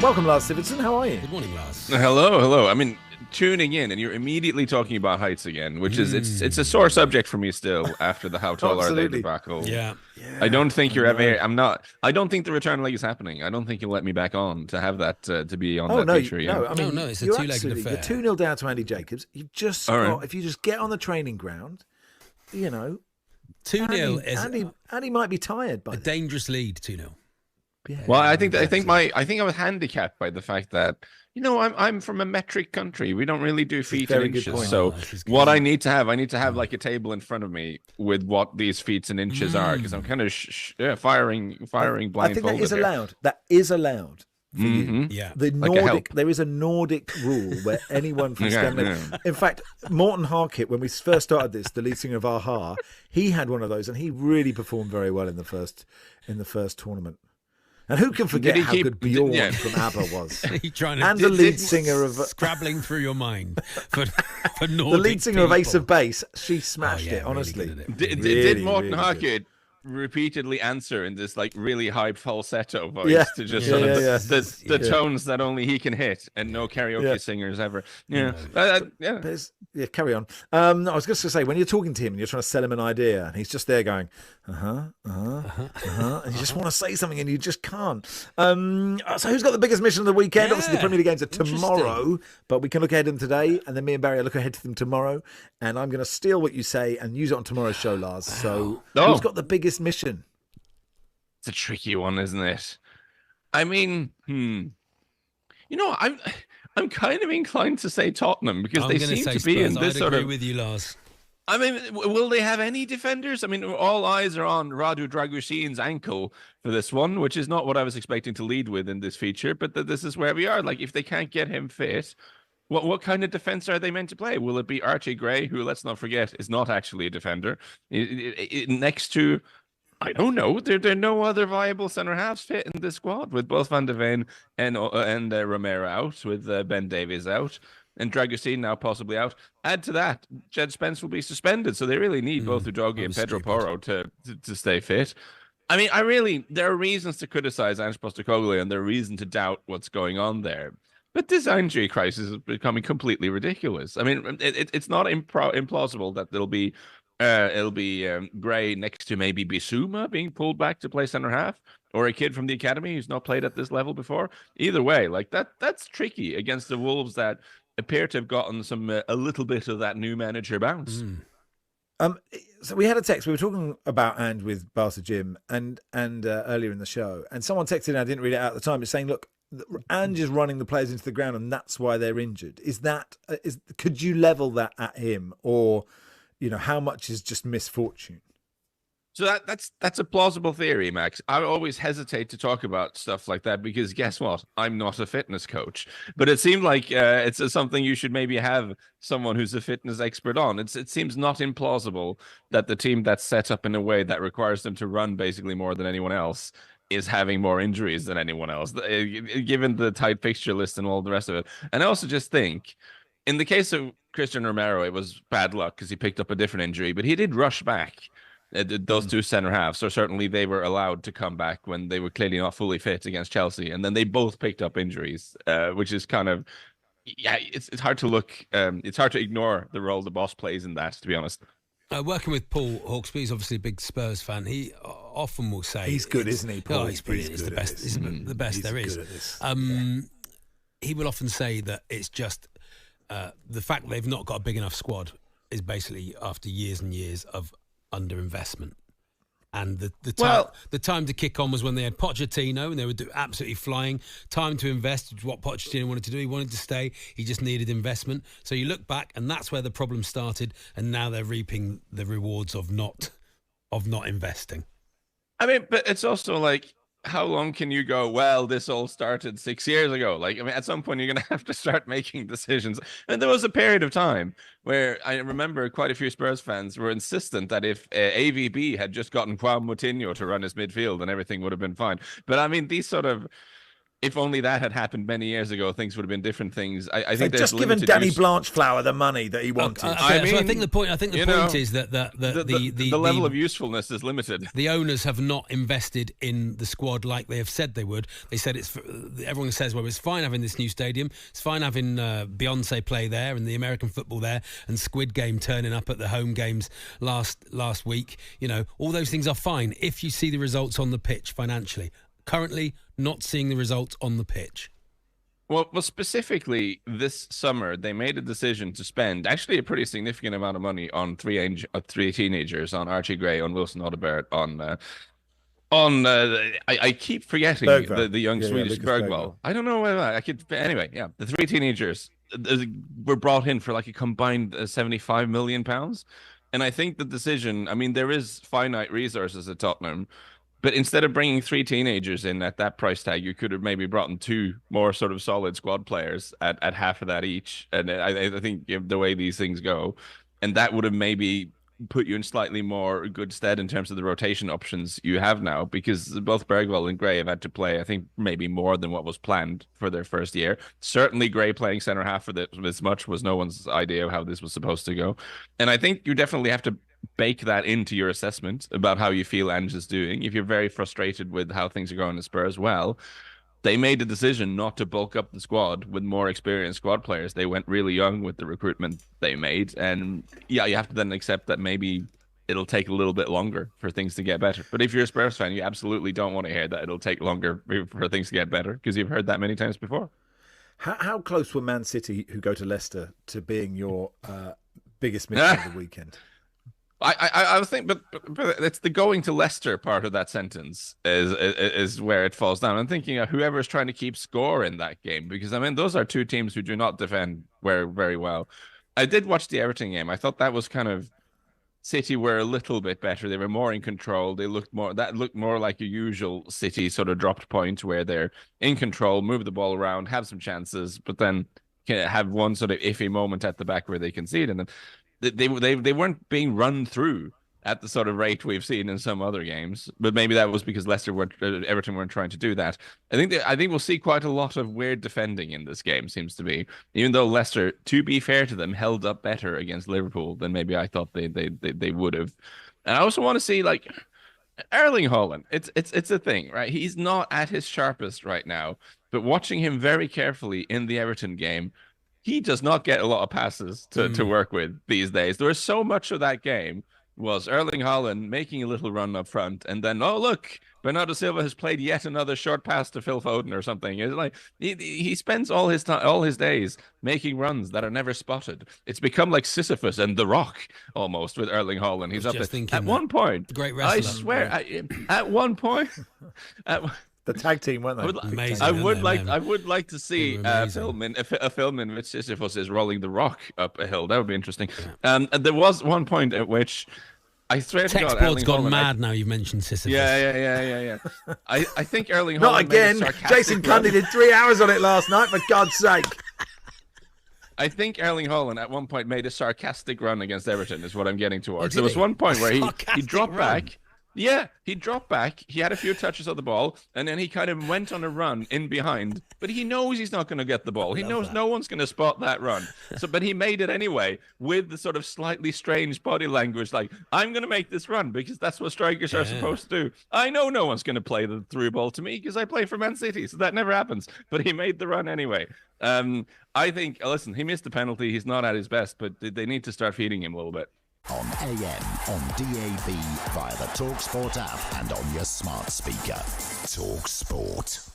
Welcome, Lars Sivertsen. How are you? Good morning, Lars. Hello. I mean, tuning in and you're immediately talking about heights again, which is it's a sore subject for me still after the how tall are they debacle. Yeah. I don't think you're ever. I don't think the return leg is happening. I don't think you'll let me back on to have that to be on that feature. No, I mean, no, it's a two-legged affair. You're 2-0 down to Andy Jacobs. You've just got, if you just get on the training ground, 2-0 is Andy might be tired by a dangerous lead. 2-0. Yeah, well, I think I was handicapped by the fact that I'm from a metric country. We don't really do feet and inches. So what I need to have like a table in front of me with what these feet and inches are, because I'm kind of firing blindfolded. I think that is allowed. That is allowed. For you. Yeah, the Nordic. There is a Nordic rule where anyone from Scandinavia. In fact, Morten Harkett, when we first started this, the lead singer of Aha, he had one of those, and he really performed very well in the first tournament. And who can forget how good Bjorn from ABBA was? And the lead singer of scrabbling through your mind for Nordic the lead singer people. of Ace of Base. She smashed it. Honestly, really did Morten Harkett repeatedly answer in this like really high falsetto voice to just the tones that only he can hit, and no karaoke singers ever. Carry on. I was just going to say, when you're talking to him and you're trying to sell him an idea, and he's just there going, and you just want to say something and you just can't. So who's got the biggest mission of the weekend? Obviously, the Premier League games are tomorrow, but we can look ahead to them today, and then me and Barry will look ahead to them tomorrow. And I'm going to steal what you say and use it on tomorrow's show, Lars. So who's got the biggest mission? It's a tricky one, isn't it? I mean, I'm kind of inclined to say Tottenham because they seem to be in this sort of. I'd agree with you, Lars. I mean, will they have any defenders? I mean, all eyes are on Radu Dragusin's ankle for this one, which is not what I was expecting to lead with in this feature. But this is where we are. Like, if they can't get him fit, what kind of defense are they meant to play? Will it be Archie Gray, who, let's not forget, is not actually a defender, next to, I don't know, there are no other viable centre halves fit in this squad with both Van de Ven and Romero out, with Ben Davies out, and Dragusin now possibly out. Add to that, Jed Spence will be suspended, so they really need both Udogie and Pedro Porro to stay fit. I mean, there are reasons to criticize Ange Postecoglou, and there are reasons to doubt what's going on there. But this injury crisis is becoming completely ridiculous. I mean, it's not implausible that it'll be Gray next to maybe Bissouma being pulled back to play centre half, or a kid from the academy who's not played at this level before. Either way, like that's tricky against the Wolves that appear to have gotten a little bit of that new manager bounce. So we had a text. We were talking about Ange with Barca Jim and earlier in the show, and someone texted in. I didn't read it out at the time. It's saying, look, Ange is running the players into the ground, and that's why they're injured. Could you level that at him, or how much is just misfortune? So that's a plausible theory, Max. I always hesitate to talk about stuff like that because guess what? I'm not a fitness coach. But it seemed like it's something you should maybe have someone who's a fitness expert on. It seems not implausible that the team that's set up in a way that requires them to run basically more than anyone else is having more injuries than anyone else, given the tight fixture list and all the rest of it. And I also just think, in the case of Christian Romero, it was bad luck because he picked up a different injury, but he did rush back those two centre halves. So certainly they were allowed to come back when they were clearly not fully fit against Chelsea. And then they both picked up injuries, which is kind of, it's hard to look, it's hard to ignore the role the boss plays in that, to be honest. Working with Paul Hawksby, he's obviously a big Spurs fan. He often will say he's good, isn't he, Paul? Oh, he's brilliant. He's the best. He's the best there is. He will often say that it's just the fact they've not got a big enough squad is basically after years and years of underinvestment. And the time to kick on was when they had Pochettino and they were absolutely flying. Time to invest, which is what Pochettino wanted to do. He wanted to stay. He just needed investment. So you look back, and that's where the problem started. And now they're reaping the rewards of not investing. I mean, but it's also like, how long can you go, well, this all started 6 years ago? Like, I mean, at some point you're going to have to start making decisions. And there was a period of time where I remember quite a few Spurs fans were insistent that if AVB had just gotten Juan Moutinho to run his midfield, then everything would have been fine. But I mean, these sort of, if only that had happened many years ago, things would have been different things. I think just given Danny Blanchflower the money that he wanted. So I think the point. Is that the level of usefulness is limited. The owners have not invested in the squad like they have said they would. They said everyone says, well, it's fine having this new stadium. It's fine having Beyonce play there and the American football there and Squid Game turning up at the home games last week. All those things are fine if you see the results on the pitch financially. Currently, not seeing the results on the pitch. Well, specifically this summer, they made a decision to spend actually a pretty significant amount of money on three teenagers, on Archie Gray, on Wilson Odobert, I keep forgetting the young Swedish Bergvall. I don't know whether I could. Anyway, yeah, the three teenagers were brought in for like a combined £75 million. And I think the decision, I mean, there is finite resources at Tottenham. But instead of bringing three teenagers in at that price tag, you could have maybe brought in two more sort of solid squad players at half of that each. And I think the way these things go, and that would have maybe put you in slightly more good stead in terms of the rotation options you have now, because both Bergvall and Gray have had to play, I think, maybe more than what was planned for their first year. Certainly Gray playing centre half for this much was no one's idea of how this was supposed to go. And I think you definitely have to bake that into your assessment about how you feel Ange is doing. If you're very frustrated with how things are going at Spurs, well, they made a decision not to bulk up the squad with more experienced squad players. They went really young with the recruitment they made. And yeah, you have to then accept that maybe it'll take a little bit longer for things to get better. But if you're a Spurs fan, you absolutely don't want to hear that it'll take longer for things to get better, because you've heard that many times before. How close were Man City, who go to Leicester, to being your biggest mission of the weekend? I think, but it's the going to Leicester part of that sentence is where it falls down. I'm thinking of whoever's trying to keep score in that game, because I mean those are two teams who do not defend very well. I did watch the Everton game. I thought that was kind of City were a little bit better. They were more in control. They looked more like a usual City sort of dropped point where they're in control, move the ball around, have some chances, but then have one sort of iffy moment at the back where they concede, and then they weren't being run through at the sort of rate we've seen in some other games. But maybe that was because Everton weren't trying to do that. I think we'll see quite a lot of weird defending in this game, seems to be. Even though Leicester, to be fair to them, held up better against Liverpool than maybe I thought they would have. And I also want to see like Erling Haaland. It's a thing, right? He's not at his sharpest right now. But watching him very carefully in the Everton game, he does not get a lot of passes to work with these days. There was so much of that game was Erling Haaland making a little run up front, and then, oh, look, Bernardo Silva has played yet another short pass to Phil Foden or something. It's like he spends all his days making runs that are never spotted. It's become like Sisyphus and The Rock almost with Erling Haaland. He's up there. At one point, great wrestler. I swear, at one point... The tag team, weren't they? Amazing. I would like to see a film in which Sisyphus is rolling the rock up a hill. That would be interesting. And there was one point at which I swear to God, talkSPORT's gone mad now you've mentioned Sisyphus. Yeah. I think Erling Haaland not again. Jason Cundy did 3 hours on it last night, for God's sake. I think Erling Haaland at one point made a sarcastic run against Everton, is what I'm getting towards. There was one point where he dropped back. Yeah, he dropped back. He had a few touches of the ball, and then he kind of went on a run in behind. But he knows he's not going to get the ball. He knows no one's going to spot that run. But he made it anyway with the sort of slightly strange body language, like, I'm going to make this run because that's what strikers are supposed to do. I know no one's going to play the through ball to me because I play for Man City, so that never happens. But he made the run anyway. I think, listen, he missed the penalty. He's not at his best, but they need to start feeding him a little bit. On AM, on DAB, via the talkSPORT app and on your smart speaker. talkSPORT.